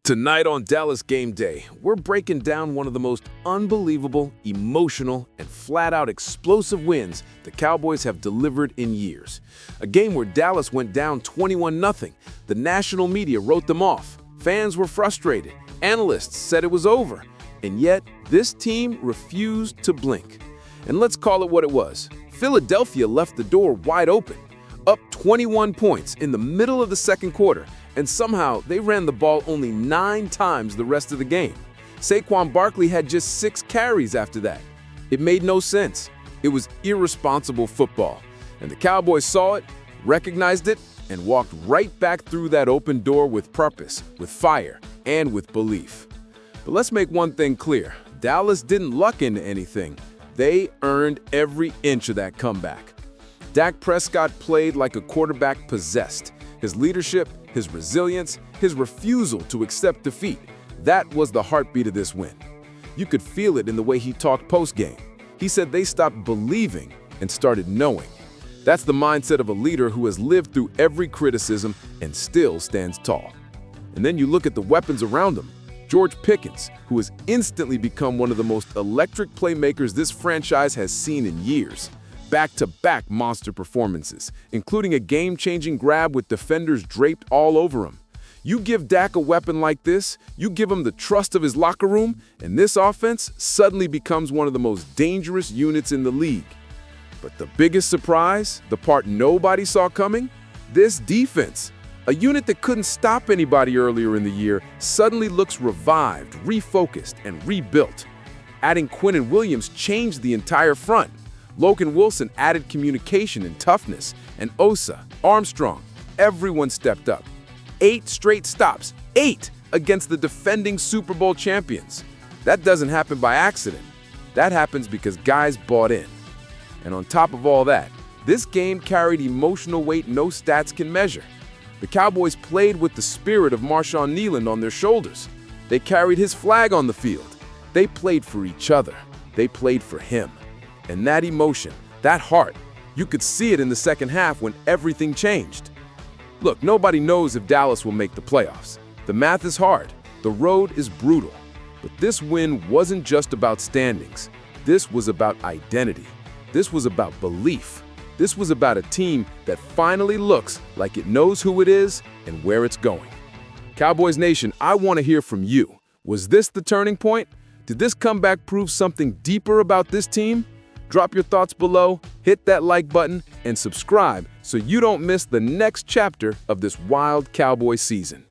Tonight on Dallas Game Day, we're breaking down one of the most unbelievable, emotional, and flat-out explosive wins the Cowboys have delivered in years. A game where Dallas went down 21-0. The national media wrote them off. Fans were frustrated. Analysts said it was over. And yet, this team refused to blink. And let's call it what it was. Philadelphia left the door wide open, up 21 points in the middle of the second quarter, and somehow they ran the ball only 9 times the rest of the game. Saquon Barkley had just 6 carries after that. It made no sense. It was irresponsible football. And the Cowboys saw it, recognized it, and walked right back through that open door with purpose, with fire, and with belief. But let's make one thing clear. Dallas didn't luck into anything. They earned every inch of that comeback. Dak Prescott played like a quarterback possessed. His leadership, his resilience, his refusal to accept defeat, that was the heartbeat of this win. You could feel it in the way he talked post-game. He said they stopped believing and started knowing. That's the mindset of a leader who has lived through every criticism and still stands tall. And then you look at the weapons around him. George Pickens, who has instantly become one of the most electric playmakers this franchise has seen in years. Back-to-back monster performances, including a game-changing grab with defenders draped all over him. You give Dak a weapon like this, you give him the trust of his locker room, and this offense suddenly becomes one of the most dangerous units in the league. But the biggest surprise, the part nobody saw coming, this defense. A unit that couldn't stop anybody earlier in the year suddenly looks revived, refocused, and rebuilt. Adding Quinnen Williams changed the entire front. Logan Wilson added communication and toughness, and Osa, Armstrong, everyone stepped up. 8 straight stops, 8 against the defending Super Bowl champions. That doesn't happen by accident. That happens because guys bought in. And on top of all that, this game carried emotional weight no stats can measure. The Cowboys played with the spirit of Marshawn Kneeland on their shoulders. They carried his flag on the field. They played for each other. They played for him. And that emotion, that heart, you could see it in the second half when everything changed. Look, nobody knows if Dallas will make the playoffs. The math is hard. The road is brutal. But this win wasn't just about standings. This was about identity. This was about belief. This was about a team that finally looks like it knows who it is and where it's going. Cowboys Nation, I want to hear from you. Was this the turning point? Did this comeback prove something deeper about this team? Drop your thoughts below, hit that like button, and subscribe so you don't miss the next chapter of this wild Cowboy season.